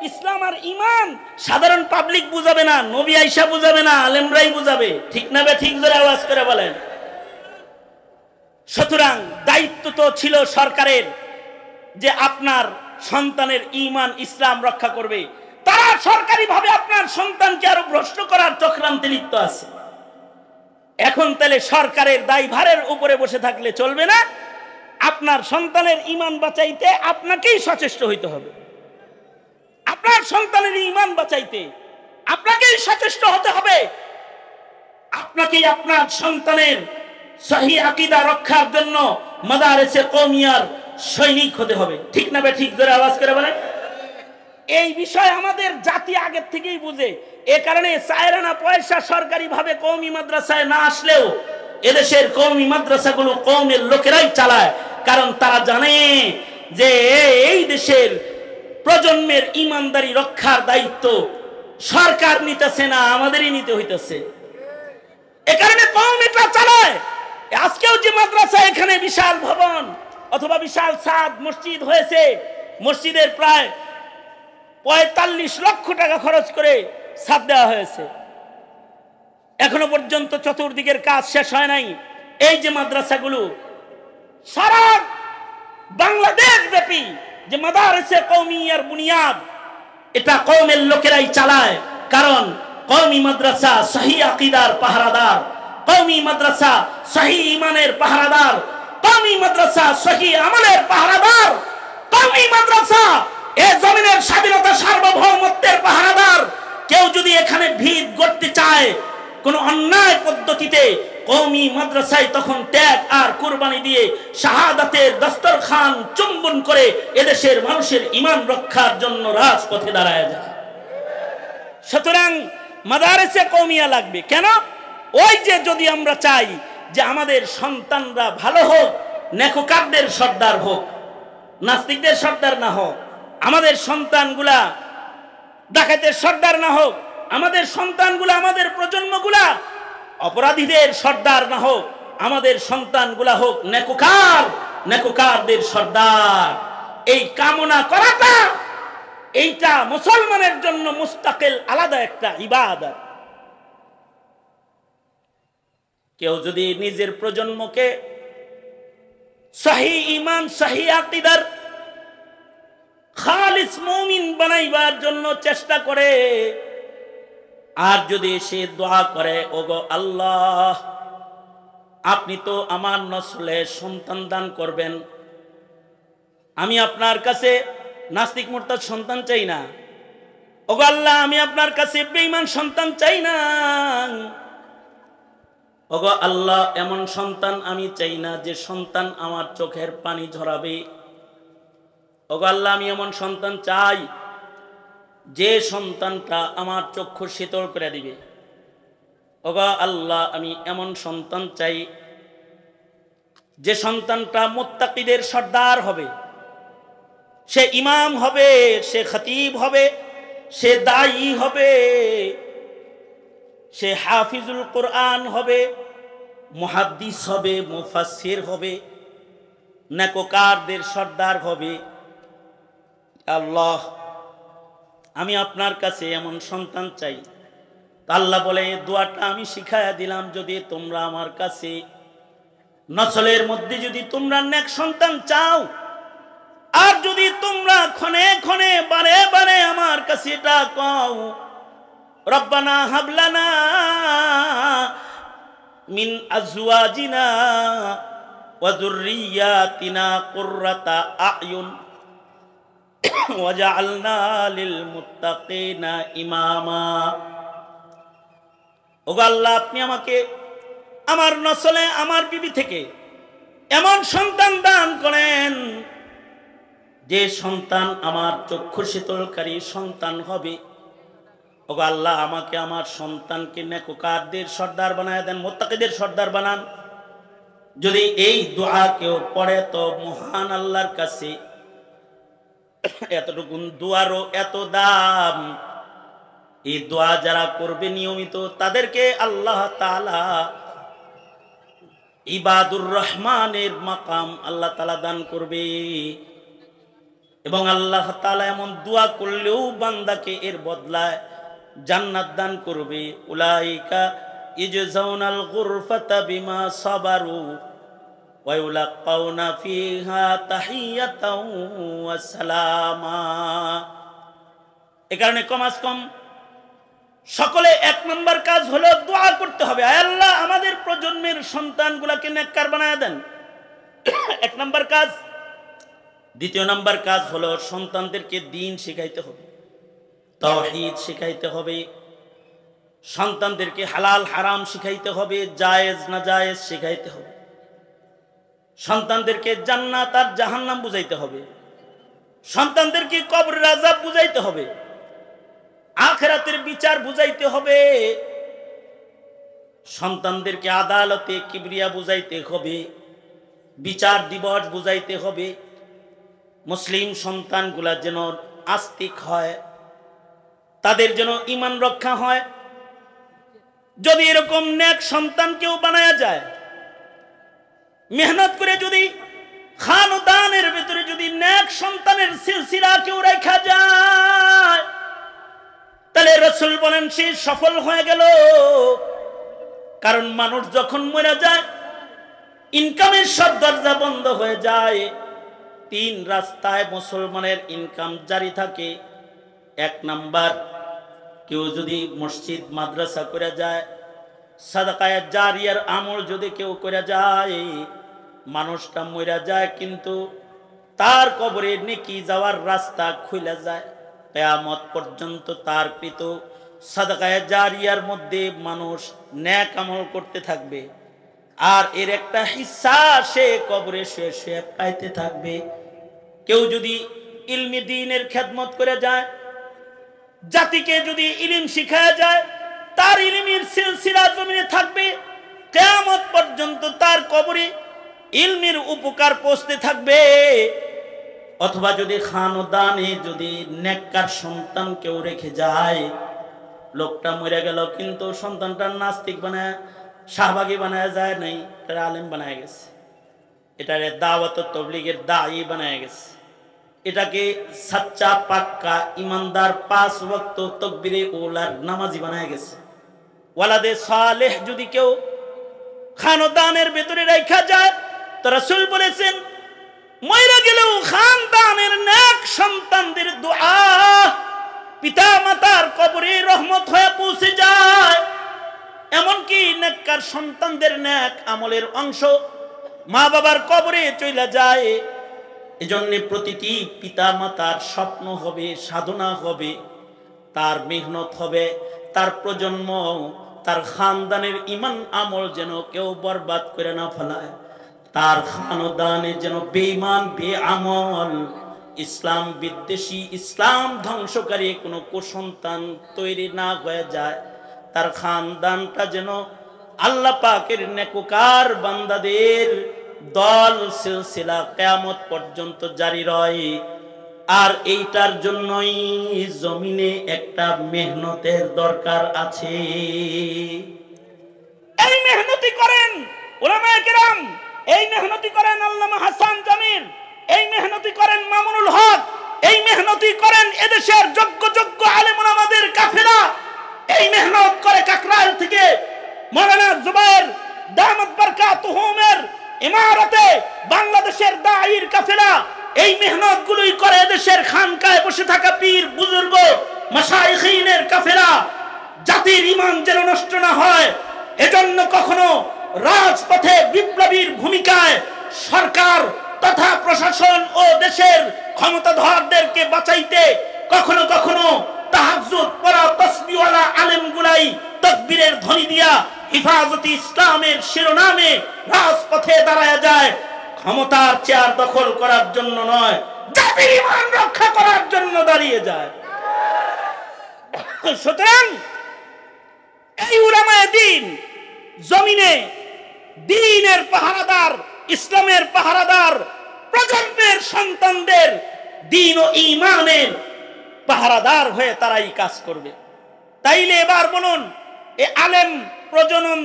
ইসলাম আর ঈমান সাধারণ পাবলিক বুঝাবে না, নবী আয়েশা বুঝাবে না, আলেমরাই বুঝাবে। ঠিক না? ঠিক জোরে আওয়াজ করে বলেন। সুতরাং দায়িত্ব তো ছিল সরকারের যে আপনার সন্তানের ঈমান ইসলাম রক্ষা করবে। তারা সরকারিভাবে আপনার সন্তানকে আরো ভ্রষ্ট করার চক্রান্তে লিপ্ত আছে। এখন তাহলে সরকারের দায়ভারের উপরে বসে থাকলে চলবে না, আপনার সন্তানের ঈমান বাঁচাইতে আপনাকেই সচেষ্ট হইতে হবে। আপনার সন্তানের ঈমান বাঁচাইতে আপনাকেই সচেষ্ট হতে হবে। আপনাকেই আপনার সন্তানের সহি আকীদা রক্ষার জন্য মাদারিসে কওমিয়ার সৈনিক হতে হবে। ঠিক না? ঠিক জোরে আওয়াজ করে বলেন। এই বিষয় আমাদের জাতি আগের থেকেই বুঝে। এ কারণে চায়রানা পয়সা সরকারিভাবে কওমি মাদ্রাসায় না আসলেও এদেশের কওমি মাদ্রাসাগুলো কওমের লোকেরাই চালায়। কারণ তারা জানে যে এই দেশের প্রজন্মের ইমানদারি রক্ষার দায়িত্ব সরকার নিতেছে না, আমাদেরই নিতে হইতেছে। এ কারণে কওমিটা চালায়। আজকেও যে মাদ্রাসা, এখানে বিশাল ভবন অথবা বিশাল ছাদ মসজিদ হয়েছে, মসজিদের প্রায় ৪৫ লক্ষ টাকা খরচ করে ছাদ দেওয়া হয়েছে, এখনো পর্যন্ত চতুর্দিকের কাজ শেষ হয় নাই। এই যে মাদ্রাসাগুলো সারা বাংলাদেশ ব্যাপী যে মাদারিসে কওমিয়ার বুনিয়াদ, এটা কওমের লোকেরাই চালায়। কারণ কওমি মাদ্রাসা সহি আকীদার পাহারাদার, কওমি মাদ্রাসা সহি ঈমানের পাহারাদার, কওমি মাদ্রাসা সহি আমলের পাহারাদার, কওমি মাদ্রাসা এই জমিনের স্বাধীনতা সার্বভৌমত্বের পাহারাদার। কেউ যদি এখানে ভিত গড়তে চায় কোন অন্যায় পদ্ধতিতে, কওমি মাদ্রাসায় তখন ত্যাগ আর কুরবানি দিয়ে শাহাদাতের দস্তরখান চুম্বন করে এদেশের মানুষের ঈমান রক্ষার জন্য রাজপথে দাঁড়ায় যায়। সুতরাং মাদারিসে কওমিয়া লাগবে কেন? ওই যে যদি আমরা চাই যে আমাদের সন্তানরা ভালো হোক, নেককারদের সর্দার হোক, নাস্তিকদের সর্দার না হোক, আমাদের সন্তানগুলা ডাকাতের সর্দার না হোক, আমাদের সন্তানগুলা, আমাদের প্রজন্মগুলা অপরাধীদের সর্দার না হোক, আমাদের সন্তানগুলা হোক নেককার, নেককারদের সর্দার। এই কামনা করাটা এইটা মুসলমানের জন্য মুস্তাকিল আলাদা একটা ইবাদত। কেউ যদি নিজের প্রজন্মকে সহি ঈমান, সহি আকীদার খালিস মুমিন বানাইবার জন্য চেষ্টা করে, আর যদি সে দোয়া করে, ওগো আল্লাহ আপনি তো আমার নসলে সন্তান দান করবেন, আমি আপনার কাছে নাস্তিক মুরতাদ সন্তান চাই না, ওগো আল্লাহ আমি আপনার কাছে বেঈমান সন্তান চাই না, ওগো আল্লাহ এমন সন্তান আমি চাই না যে সন্তান আমার চোখের পানি ঝরাবে, ওগো আল্লাহ আমি এমন সন্তান চাই যে সন্তানটা আমার চক্ষু শীতল করে দিবে, ওগো আল্লাহ আমি এমন সন্তান চাই যে সন্তানটা মুত্তাকিদের সর্দার হবে, সে ইমাম হবে, সে খতিব হবে, সে দায়ী হবে, সে হাফিজুল কোরআন হবে, মুহাদ্দিস হবে, মুফাসসির হবে, নেককারদের সর্দার হবে। আল্লাহ আমি আপনার কাছে এমন সন্তান চাই। আল্লাহ বলে দোয়াটা আমি শিখাইয়া দিলাম, যদি তোমরা আমার কাছে নসলের মধ্যে যদি তোমরা নেক সন্তান চাও, আর যদি তোমরা ক্ষণে ক্ষণে বারে বারে আমার কাছে এটা কও, রব্বানা হাবলানা মিন আজওয়াজিনা ওয়া যুররিয়াতিনা কুররাতা আয়ুন ওয়াজআলনা লিল মুত্তাকিনা ইমামা। ওগো আল্লাহ আপনি আমাকে আমার নসলে, আমার বিবি থেকে এমন সন্তান দান করেন যে সন্তান আমার চক্ষু শীতলকারী সন্তান হবে। ওগো আল্লাহ আমাকে আমার সন্তানকে নেককারদের সর্দার বানায় দেন, মুত্তাকিদের সর্দার বানান। যদি এই দোয়া কেউ পড়ে তো মহান আল্লাহর কাছে এতটুকু দোয়ারও এত দাম। এই দোয়া যারা করবে নিয়মিত তাদেরকে আল্লাহ তাআলা ইবাদুর রহমানের মাকাম আল্লাহ তাআলা দান করবে, এবং আল্লাহ তাআলা এমন দোয়া করলেও বান্দাকে এর বদলায় জান্নাত দান করবে। উলাইকা ইজজাউনাল গুরফাতা বিমা সাবারু ওয়া ইউলাকাউনা ফিহা তাহিয়াতাও ওয়া সালামা। এই কারণে কমাস কম সকলে এক নম্বর কাজ হলো দোয়া করতে হবে, আয় আল্লাহ আমাদের প্রজন্মের সন্তানগুলোকে নেককার বানায় দেন, এক নম্বর কাজ। দ্বিতীয় নম্বর কাজ হলো সন্তানদেরকে দ্বীন শিখাইতে হবে, তাওহীদ শিখাইতে হবে, সন্তানদেরকে হালাল হারাম শিখাইতে হবে, জায়েজ না জায়েজ শিখাইতে হবে, সন্তানদেরকে জান্নাত আর জাহান্নাম বুঝাইতে হবে, সন্তানদেরকে কবরের আযাব বুঝাইতে হবে, আখিরাতের বিচার বুঝাইতে হবে, সন্তানদেরকে আদালতে কিবরিয়া বুঝাইতে হবে, বিচার দিবস বুঝাইতে হবে। মুসলিম সন্তানগুলা যেন আস্তিক হয়, তাদের যেন ঈমান রক্ষা হয়। যদি এরকম নেক সন্তান কেউ বানায়া যায়, মেহনত করে যদি খানদানের ভিতরে যদি নেক সন্তানের সিলসিলা কেউ রেখা যায়, তাহলে রাসূল বলেন সে সফল হয়ে গেল। কারণ মানুষ যখন মরে যায়, ইনকামের সব দরজা বন্ধ হয়ে যায়। তিন রাস্তায় মুসলমানের ইনকাম জারি থাকে। এক নাম্বার, কেউ যদি মসজিদ মাদ্রাসা করে যায়, সাদাকায়ে জারিয়ার আমল যদি কেউ করে যায়, মানুষটা মরে যায় কিন্তু তার কবরে নেকি যাওয়ার রাস্তা খুলে যায়। কিয়ামত পর্যন্ত তার কৃত সাদাকায়ে জারিয়ার মধ্যে মানুষ নেক আমল করতে থাকবে, আর এর একটা হিস্সা সে কবরে শুয়ে পাইতে থাকবে। কেউ যদি ইলমি দ্বীনের খেদমত করে যায়, জাতিকে যদি ইলম শিখায় যায়, তার ইলমের সিলসিলা জমিনে থাকবে, কিয়ামত পর্যন্ত তার কবরে ইলমের উপকার পৌঁছতে থাকবে। অথবা যদি খানদানে যদি নেককার সন্তান কেউ রেখে যায়, লোকটা মরে গেল কিন্তু সন্তানটা নাস্তিক বানায়, শাহবাগী বানায় যায় নাই, এটা আলেম বানায় গেছে, এটারে দাওয়াত ও তাবলীগের দায়ী বানায় গেছে, এটাকে সাচ্চা পাক্কা ইমানদার 5 ওয়াক্ত তাকবীরে উলার নামাজি বানায় গেছে। ওয়ালাদে সালেহ যদি কেউ খানদানের ভিতরে রাখা যায়, তো রাসূল বলেছেন মইরা গেলেও খানদানের নেক সন্তানদের দোয়া পিতা মাতার কবরে রহমত হয়ে পৌঁছে যায়। এমনকি নেককার সন্তানদের নেক আমলের অংশ মা বাবার কবরে চলে যায়। এজন্য প্রতিটি পিতা মাতার স্বপ্ন হবে, সাধনা হবে, তার মেহনত হবে, তার প্রজন্ম, তার খানদানের ইমান আমল যেন কেউ বরবাদ করে না ফেলায়, তার খানদানে যেন বেঈমান বেআমল ইসলাম বিদ্বেষী ইসলাম ধ্বংসকারী কোনো কুসন্তান তৈরি না হয়ে যায়, তার খানদানটা যেন আল্লাহ পাকের নেককার বান্দাদের দল সিলসিলা কিয়ামত পর্যন্ত জারি রয়। আর এইটার জন্যই জমিনে একটা মেহনতের দরকার আছে। এই মেহনতি করেন উলামায়ে কেরাম, এই মেহনতি করেন আল্লামা হাসান জামিল, এই মেহনতি করেন মামুনুল হক, এই মেহনতি করেন এদেশের যোগ্য যোগ্য আলেম ওলামাদের কাফেলা, এই মেহনত করে কাকরাইল থেকে মাওলানা জুবায়ের দামাত বারকাতুহুমের ইমারতে বাংলাদেশের দায়ীর কাফেলা, এই মেহনত গুলোই করে এদেশের খানকায় বসে থাকা পীর বুজুর্গ মাশায়েখিনের কাফেলা। জাতির ঈমান যেন নষ্ট না হয়, এজন্য কখনো রাজপথে বিপ্লবীর ভূমিকায় সরকার তথা প্রশাসন ও দেশের ক্ষমতাধরদেরকে বাঁচাইতে কখনো কখনো তাহাজ্জুদ পড়া তাসবিহওয়ালা আলেমগুলাই তাকবীরের ধ্বনি দিয়া হিফাজতে ইসলামের শিরোনামে রাজপথে দাঁড়ায় যায়, ক্ষমতার চেয়ার দখল করার জন্য নয়, জাতির ঈমান রক্ষা করার জন্য দাঁড়িয়ে যায়। সুতরাং এই উলামায়ে দ্বীন জমিনে দ্বীনের পাহারাদার, ইসলামের পাহারাদার, প্রজন্মের সন্তানদের দ্বীন ও ঈমানের পাহারাদার হয়ে তারাই কাজ করবে। তাইলে এবার বলুন, এ আলেম প্রজনন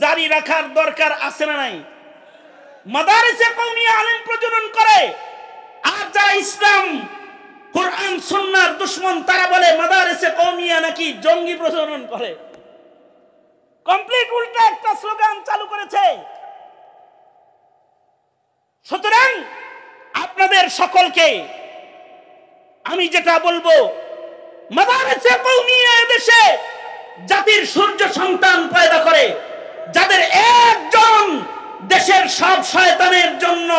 জারি রাখার দরকার আছে না নাই? মাদারিসে কওমিয়া আলেম প্রজনন করে, আর যারা ইসলাম কুরআন সুন্নাহর দুশমন তারা বলে মাদারিসে কওমিয়া নাকি জঙ্গি প্রজনন করে। কমপ্লিট উল্টা একটা স্লোগান চালু করেছে। সুতরাং আপনাদের সকলকে আমি যেটা বলবো, মাদারিসে কওমিয়া দেশে জাতির সূর্য সন্তান পয়দা করে, যাদের একজন দেশের সব শয়তানের জন্য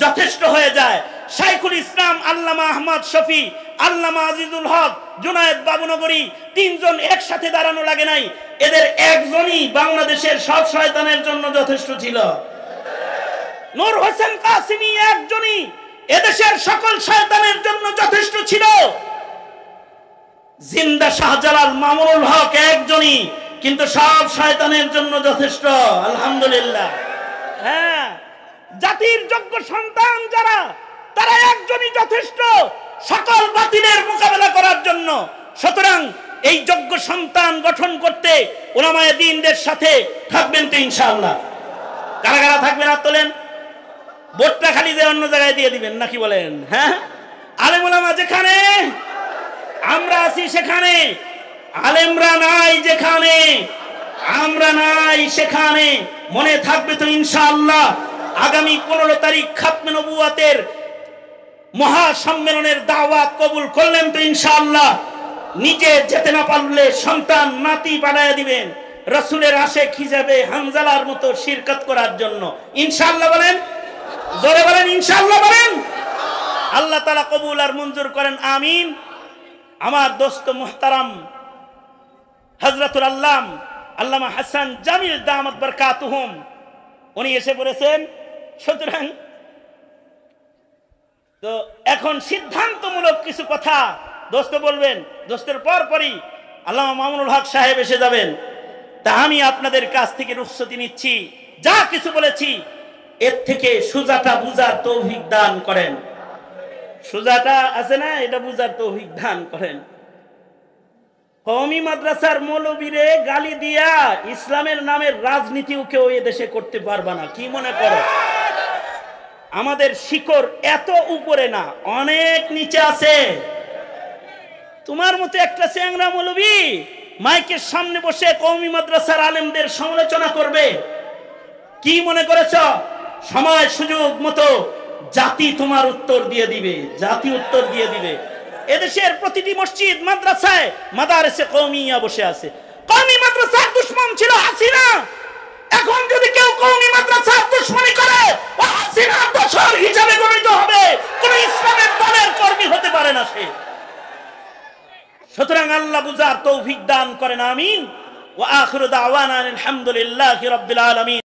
যথেষ্ট হয়ে যায়। শাইখুল ইসলাম আল্লামা আহমদ শফি, আল্লামা আজিজুল হক, জুনায়েদ বাবুনগরী, তিনজন একসাথে দাঁড়ানো লাগে নাই, এদের একজনই বাংলাদেশের সব শয়তানের জন্য যথেষ্ট ছিল। নূর হোসেন কাসিমি একজনই এদেশের সকল শয়তানের জন্য যথেষ্ট ছিল। জিন্দা শাহজালাল মামুনুল হক একজনই, কিন্তু সব শয়তানের জন্য যথেষ্ট। আলহামদুলিল্লাহ। হ্যাঁ, জাতির যোগ্য সন্তান যারা, তারা একজনই যথেষ্ট সকল বাতিলের মোকাবেলা করার জন্য। সুতরাং এই যোগ্য সন্তান গঠন করতে উলামায়ে দ্বীনদের সাথে থাকবেন তো ইনশাআল্লাহ? কারা কারা থাকবেন হাত তোলেন। ভোটটা খালি যে অন্য জায়গায় দিয়ে দিবেন নাকি বলেন? হ্যাঁ, আলেম ওলামা যেখানে, আমরা আছি সেখানে, আলেমরা নাই যেখানে, আমরা নাই সেখানে। মনে থাকবে তো ইনশাআল্লাহ। আগামী 15 তারিখ খাতমে নবুয়াতের মহা সম্মেলনের দাওয়াত কবুল করলেন তো ইনশাআল্লাহ। নিজে যেতে না পারলে সন্তান নাতি বানায় দিবেন রাসূলের আশিক হিসেবে হানজালার মতো শিরকত করার জন্য। ইনশাআল্লাহ বলেন, জোরে বলেন ইনশাআল্লাহ বলেন। আল্লাহ তাআলা কবুল আর মঞ্জুর করেন, আমিন। আমার দোস্ত মুহতারাম হযরতুল আল্লামা হাসান জামিল দামাত বরকাতুহুম উনি এসে পড়েছেন। সুতরাং তো এখন সিদ্ধান্তমূলক কিছু কথা দোস্ত বলবেন, দোস্তের পরপরই আল্লামা মামুনুল হক সাহেব এসে যাবেন। তা আমি আপনাদের কাছ থেকে রুখসতি নিচ্ছি, যা কিছু বলেছি এর থেকে সুজাটা বুঝার তৌফিক দান করেন। সুজাটা আছে না, এটা বুঝার তৌফিক দান করেন। কওমি মাদ্রাসার মৌলবীরে গালি দিয়া ইসলামের নামের রাজনীতিও কেউ এ দেশে করতে পারবে না। কি মনে করো? আমাদের শিকড় এত উপরে না, অনেক নিচে আছে। তোমার মতো একটা চ্যাংরা মৌলবী মাইকের সামনে বসে কওমি মাদ্রাসার আলেমদের সমালোচনা করবে, কি মনে করেছ? সময় সুযোগ মতো জাতি তোমার উত্তর দিয়ে দিবে, জাতি উত্তর দিয়ে দিবে। এদেশের প্রতিটি মসজিদ মাদ্রাসায় মাদারেসে কওমিয়া বসে আছে। কওমি মাদ্রাসার দুশমন ছিল হাসিনা। এখন যদি কেউ কওমি মাদ্রাসার দুশমনি করে, ও হাসিনা দোসর হিসাবে গণিত হবে, কোন ইসলামের দলের কর্মী হতে পারে না সে। সুতরাং আল্লাহ বুঝার তৌফিক দান করেন, আমিন। ওয়া আখিরু দাওয়ানা আলহামদুলিল্লাহি রাব্বিল আলামিন।